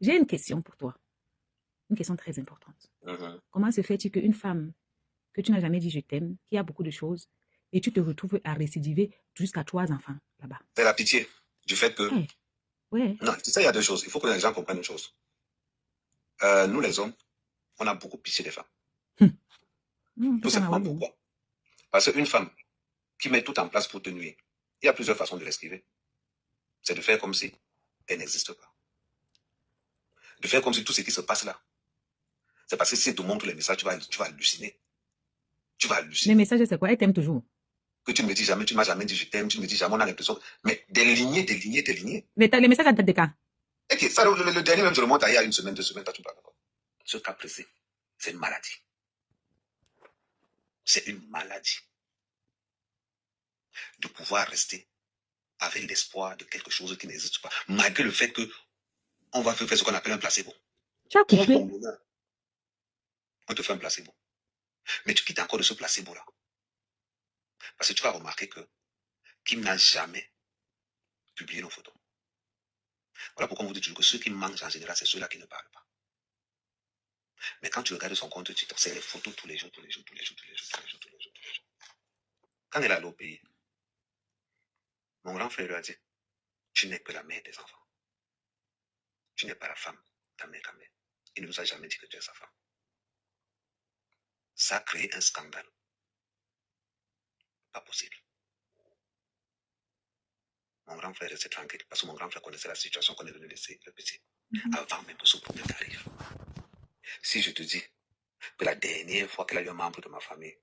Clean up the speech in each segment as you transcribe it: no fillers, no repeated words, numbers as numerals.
J'ai une question pour toi. Une question très importante. Comment se fait-il qu'une femme que tu n'as jamais dit je t'aime, qui a beaucoup de choses, et tu te retrouves à récidiver jusqu'à 3 enfants là-bas? C'est la pitié du fait que... Hey, ouais. Non, tu sais, il y a deux choses. Il faut que les gens comprennent une chose. Nous, les hommes, on a beaucoup pitié des femmes. Tout simplement pourquoi? Parce qu'une femme qui met tout en place pour te nuire, il y a plusieurs façons de l'esquiver. C'est de faire comme si elle n'existe pas. De faire comme si tout ce qui se passe là, c'est parce que si elle te montre les messages, tu vas halluciner. Tu vas halluciner. Les messages, c'est quoi? Elle t'aime toujours. Que tu ne me dis jamais, tu ne m'as jamais dit je t'aime, tu ne me dis jamais, on a l'impression. Mais des lignées. Les messages datent de quand? Ok, ça, le dernier même, je remonte à il y a une semaine, 2 semaines, tu parles. Ce cas précis, c'est une maladie. C'est une maladie. De pouvoir rester avec l'espoir de quelque chose qui n'existe pas, malgré le fait que on va faire ce qu'on appelle un placebo. Tu as coupé? On te fait un placebo. Mais tu quittes encore de ce placebo-là. Parce que tu vas remarquer que Kim n'a jamais publié nos photos. Voilà pourquoi on vous dit toujours que ceux qui mangent en général, c'est ceux-là qui ne parlent pas. Mais quand tu regardes son compte Twitter, c'est les photos tous les jours. Quand elle est allée au pays, mon grand frère lui a dit, tu n'es que la mère des enfants. Tu n'es pas la femme, ta mère. Il ne nous a jamais dit que tu es sa femme. Ça a créé un scandale. Pas possible. Mon grand frère restait tranquille parce que mon grand frère connaissait la situation qu'on est venu laisser le petit. Avant même que ce problème arrive. Si je te dis que la dernière fois qu'elle a eu un membre de ma famille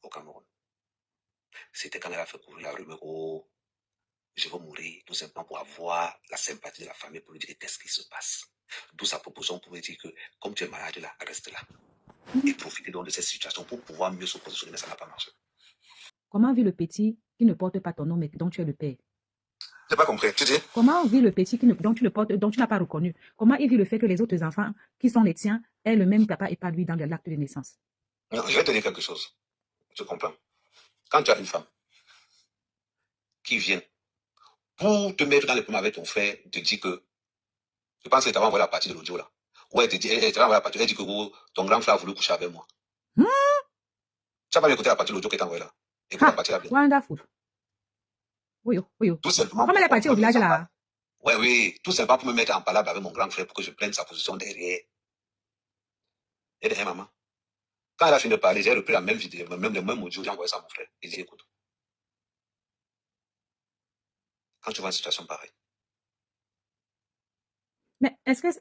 au Cameroun, c'était quand elle a fait courir la rumeur, oh, je vais mourir, tout simplement pour avoir la sympathie de la famille pour lui dire qu'est-ce qui se passe. D'où sa proposition pour lui dire que comme tu es malade là, reste là. Et profiter donc de cette situation pour pouvoir mieux se positionner, mais ça n'a pas marché. Comment vit le petit qui ne porte pas ton nom mais dont tu es le père? J'ai pas compris, tu dis? Comment vit le petit dont tu n'as pas reconnu? Comment il vit le fait que les autres enfants qui sont les tiens aient le même papa et pas lui dans l'acte de naissance? Non, je vais te dire quelque chose. Tu comprends? Quand tu as une femme qui vient pour te mettre dans les problèmes avec ton frère, te dit que, je pense que tu avais envoyé la partie de l'audio là. Ouais, elle dit que oh, ton grand frère a voulu coucher avec moi. Tu n'as pas écouté la partie de l'audio qui est envoyée là. Écoute la partie là bien. Wonderful. Oui. Tout simplement. Comment elle est partie au village là? Oui. Tout simplement pour me mettre en palabre avec mon grand frère pour que je prenne sa position derrière. Et derrière maman. Quand elle a fini de parler, j'ai repris la même vidéo, même le même audio, j'ai envoyé ça à mon frère. Il dit écoute. Quand tu vois une situation pareille. Mais est-ce que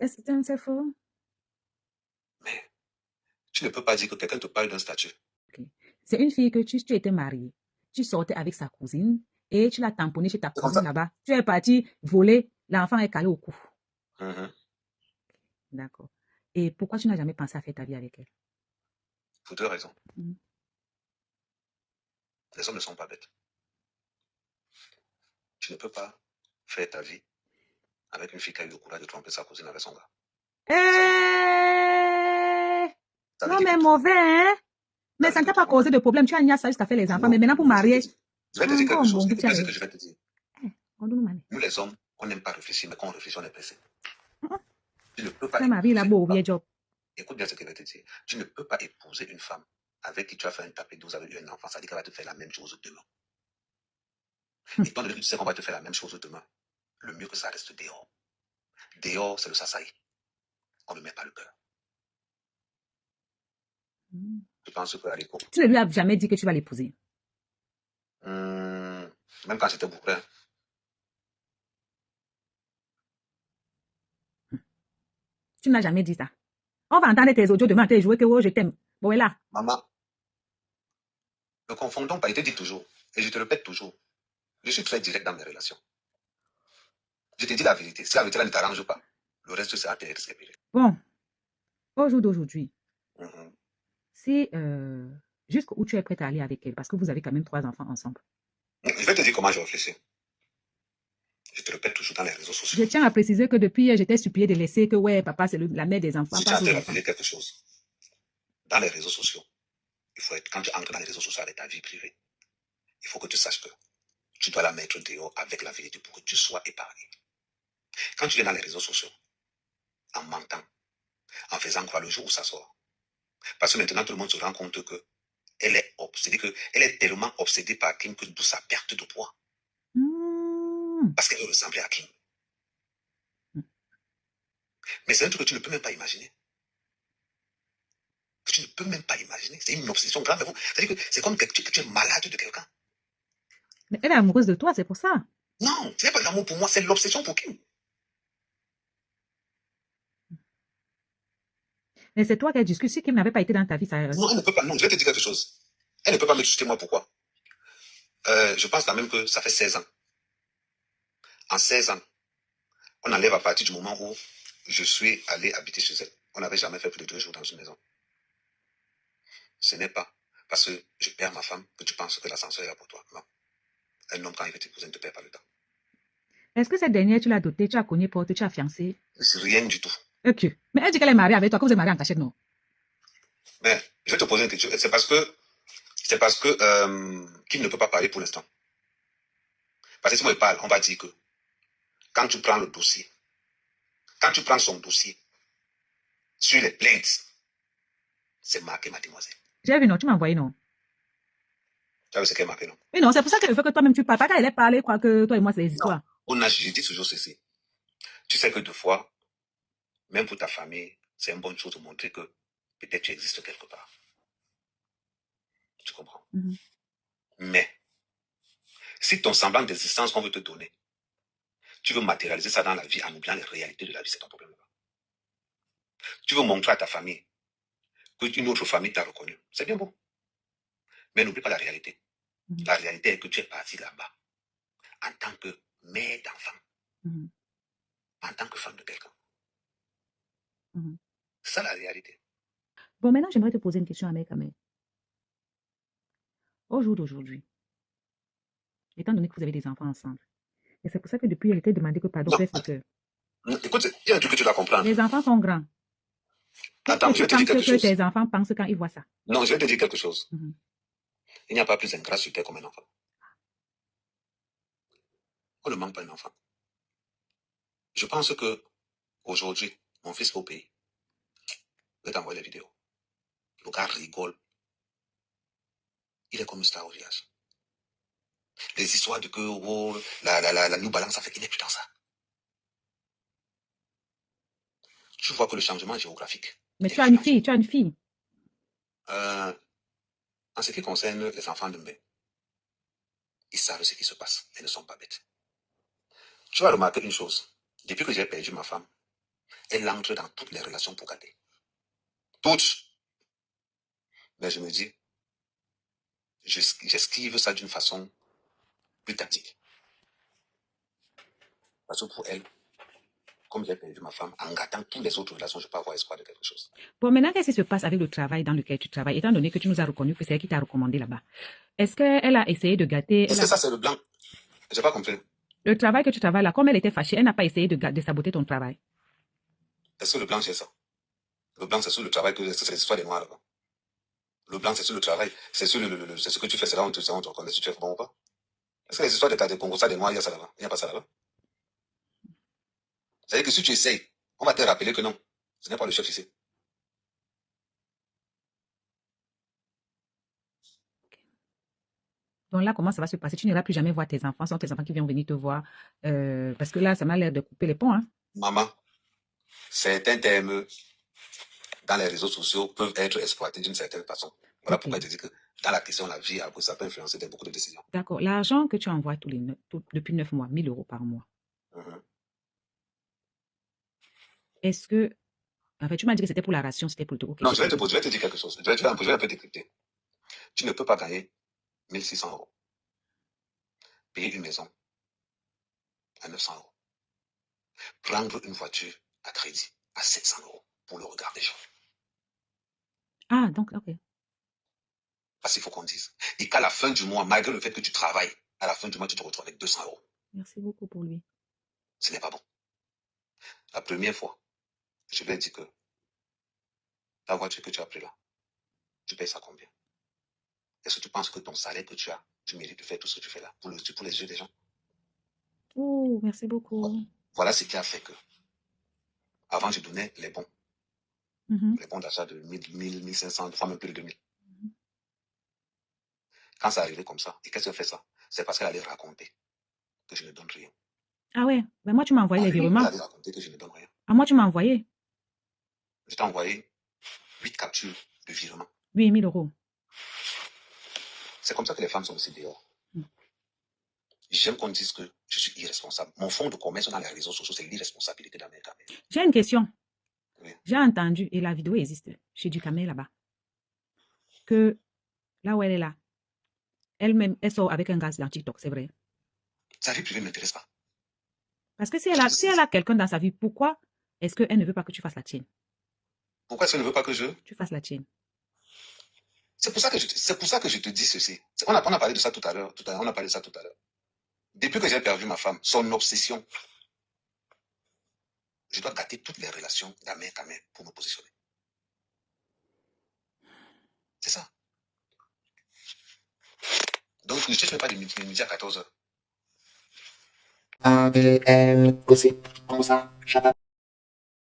c'est faux? Mais tu ne peux pas dire que quelqu'un te parle d'un statut. Okay. C'est une fille que tu étais mariée. Tu sortais avec sa cousine et tu l'as tamponnée chez ta cousine là-bas. Tu es parti voler, l'enfant est calé au cou. D'accord. Et pourquoi tu n'as jamais pensé à faire ta vie avec elle? Pour 2 raisons. Les hommes ne sont pas bêtes. Tu ne peux pas faire ta vie avec une fille qui a eu le courage de tromper sa cousine avec son gars. Non, mais mauvais, hein? Mais ça ne t'a pas causé de problème. Tu as mis ça jusqu'à faire les enfants. Mais maintenant, pour marier. Je vais te dire quelque chose. Écoute bien ce que je vais te dire. Nous, les hommes, on n'aime pas réfléchir, mais quand on réfléchit, on est pressé. Tu ne peux pas. Écoute bien ce que je vais te dire. Tu ne peux pas épouser une femme avec qui tu as fait un tapis, vous avez eu un enfant. Ça dit qu'elle va te faire la même chose demain. Et tant que tu sais qu'on va te faire la même chose demain, le mieux que ça reste dehors. Dehors, c'est le sasaï. On ne met pas le cœur. Je pense que à l'époque. Tu ne lui as jamais dit que tu vas l'épouser? Même quand j'étais bouclé. Tu n'as jamais dit ça. On va entendre tes audios demain, t'es joué que oh, je t'aime. Bon, est là. Maman, ne confondons pas, il te dit toujours. Et je te répète toujours. Je suis très direct dans mes relations. Je te dis la vérité. Si la vérité là ne t'arrange pas, le reste sera très respiré. Bon, au jour d'aujourd'hui, si jusqu'où tu es prête à aller avec elle, parce que vous avez quand même 3 enfants ensemble. Je vais te dire comment je réfléchis. Je te répète toujours dans les réseaux sociaux. Je tiens à préciser que depuis, j'étais suppliée de laisser que, ouais, papa, c'est la mère des enfants. Je tiens à te rappeler quelque chose. Dans les réseaux sociaux, il faut être, quand tu entres dans les réseaux sociaux avec ta vie privée, il faut que tu saches que tu dois la mettre dehors avec la vérité pour que tu sois épargné. Quand tu es dans les réseaux sociaux, en mentant, en faisant croire le jour où ça sort. Parce que maintenant, tout le monde se rend compte que elle est obsédée, elle est tellement obsédée par Kim que d'où sa perte de poids. Parce qu'elle veut ressembler à Kim. Mais c'est un truc que tu ne peux même pas imaginer. Que tu ne peux même pas imaginer. C'est une obsession grave. C'est-à-dire que c'est comme que tu es malade de quelqu'un. Mais elle est amoureuse de toi, c'est pour ça. Non, ce n'est pas l'amour pour moi, c'est l'obsession pour Kim. Mais c'est toi qui as discuté. Si Kim n'avait pas été dans ta vie, ça... Non, elle ne peut pas. Non, je vais te dire quelque chose. Elle ne peut pas me chuter moi. Pourquoi? Je pense quand même que ça fait 16 ans. En 16 ans, on enlève à partir du moment où je suis allé habiter chez elle. On n'avait jamais fait plus de 2 jours dans une maison. Ce n'est pas parce que je perds ma femme que tu penses que l'ascenseur est là pour toi. Non. Un homme, quand il veut t'épouser, ne te perd pas le temps. Est-ce que cette dernière, tu l'as dotée, tu as cogné porte, tu as fiancé? C'est rien du tout. Ok. Mais elle dit qu'elle est mariée avec toi, que vous êtes mariée en cachette, non? Mais je vais te poser une question. C'est parce que Kim ne peut pas parler pour l'instant. Parce que si moi je parle, on va dire que quand tu prends le dossier, quand tu prends son dossier sur les plaintes, c'est marqué mademoiselle. J'ai vu, non, tu m'as envoyé, non? Tu as vu ce qu'elle est marqué, non? Oui, non, c'est pour ça qu'elle veut que toi-même tu parles. Pas qu'elle ait parlé, crois que toi et moi, c'est des histoires. Je dis toujours ceci. Tu sais que deux fois, même pour ta famille, c'est une bonne chose de montrer que peut-être tu existes quelque part. Tu comprends? Mais, si ton semblant d'existence qu'on veut te donner, tu veux matérialiser ça dans la vie en oubliant les réalités de la vie, c'est ton problème. Tu veux montrer à ta famille qu'une autre famille t'a reconnu. C'est bien beau. Mais n'oublie pas la réalité. La réalité est que tu es parti là-bas en tant que mère d'enfant, en tant que femme de quelqu'un. C'est ça la réalité. Bon, maintenant, j'aimerais te poser une question, Ahmed Kamel. Au jour d'aujourd'hui, étant donné que vous avez des enfants ensemble, et c'est pour ça que depuis, elle était demandé que pardon, père Flicker. Écoute, il y a un truc que tu dois comprendre. Les enfants sont grands. Attends, je vais te dire quelque chose. Qu'est-ce que tes enfants pensent quand ils voient ça? Non, je vais te dire quelque chose. Il n'y a pas plus ingrat sur terre comme un enfant. On ne manque pas un enfant. Je pense que aujourd'hui, mon fils est au pays. Je vais t'envoyer les vidéos. Le gars rigole. Il est comme une star au village. Les histoires de que oh, la New Balance a fait qu'il n'est plus dans ça. Tu vois que le changement géographique. Mais tu as une fille, tu as une fille. En ce qui concerne les enfants de Mbé, ils savent ce qui se passe. Ils ne sont pas bêtes. Tu vas remarquer une chose. Depuis que j'ai perdu ma femme, elle entre dans toutes les relations pour garder. Toutes. Mais je me dis, j'esquive ça d'une façon plus tactique. Parce que pour elle, comme j'ai perdu ma femme, en gâtant toutes les autres relations, je peux avoir espoir de quelque chose. Bon, maintenant, qu'est-ce qui se passe avec le travail dans lequel tu travailles, étant donné que tu nous as reconnu que c'est elle qui t'a recommandé là-bas? Est-ce qu'elle a essayé de gâter... Est-ce que ça, c'est le blanc? Je n'ai pas compris. Le travail que tu travailles là, comme elle était fâchée, elle n'a pas essayé de saboter ton travail. Est-ce que le blanc, c'est ça? Le blanc, c'est sur le travail que c'est l'histoire des noirs là-bas. Le blanc, c'est sur le travail. C'est sur c'est ce que tu fais, c'est là où on te reconnaît si tu es bon ou pas. Est-ce que les histoires de Congo, ça des noirs, il y a ça là-bas? Il n'y a pas ça là-bas? C'est-à-dire que si tu essayes, on va te rappeler que non, ce n'est pas le chef ici. Donc là, comment ça va se passer? Tu n'iras plus jamais voir tes enfants, ce sont tes enfants qui viennent venir te voir. Parce que là, ça m'a l'air de couper les ponts. Hein? Maman, certains termes dans les réseaux sociaux peuvent être exploités d'une certaine façon. Voilà pourquoi je dis que dans la question de la vie, ça peut influencer beaucoup de décisions. D'accord. L'argent que tu envoies depuis 9 mois, 1000 € par mois. Est-ce que... En fait, tu m'as dit que c'était pour la ration, c'était pour le tout. Okay. Non, je vais te dire quelque chose. Je vais un peu décrypter. Tu ne peux pas gagner 1600 €. Payer une maison à 900 €. Prendre une voiture à crédit à 700 € pour le regard des gens. Ah, donc, ok. Parce qu'il faut qu'on dise. Et qu'à la fin du mois, malgré le fait que tu travailles, à la fin du mois, tu te retrouves avec 200 €. Merci beaucoup pour lui. Ce n'est pas bon. La première fois, je lui ai dit que la voiture que tu as pris là, tu payes ça combien? Est-ce que tu penses que ton salaire que tu as, tu mérites de faire tout ce que tu fais là pour les yeux des gens? Oh, merci beaucoup. Voilà ce qui a fait que Avant, je donnais les bons. Les bons d'achat de 1000, 1500, fois même plus de 2000. Quand ça arrivait comme ça, et qu'est-ce qu'elle fait ça? C'est parce qu'elle allait raconter que je ne donne rien. Ah ouais, ben moi tu m'as envoyé les virements. Elle allait raconter que je ne donne rien. Ah, moi tu m'as envoyé. Je t'ai envoyé 8 captures de virement. 8000 euros. C'est comme ça que les femmes sont aussi dehors. J'aime qu'on dise que je suis irresponsable. Mon fonds de commerce dans les réseaux sociaux, c'est l'irresponsabilité d'Amel Kamel. J'ai une question. Oui. J'ai entendu, et la vidéo existe, chez du Kamel là-bas, que là où elle est là, elle-même, elle sort avec un gars dans TikTok, c'est vrai. Sa vie privée ne m'intéresse pas. Parce que si elle a quelqu'un dans sa vie, pourquoi est-ce qu'elle ne veut pas que tu fasses la tienne? Pourquoi est-ce qu'elle ne veut pas que tu fasses la tienne? C'est pour ça que je te dis ceci. On a parlé de ça tout à l'heure. On a parlé de ça tout à l'heure. Depuis que j'ai perdu ma femme, son obsession, je dois gâter toutes les relations d'Amel Kamel pour me positionner. C'est ça. Donc, je ne fais pas de midi à 14h. ADN, gossip, comme ça,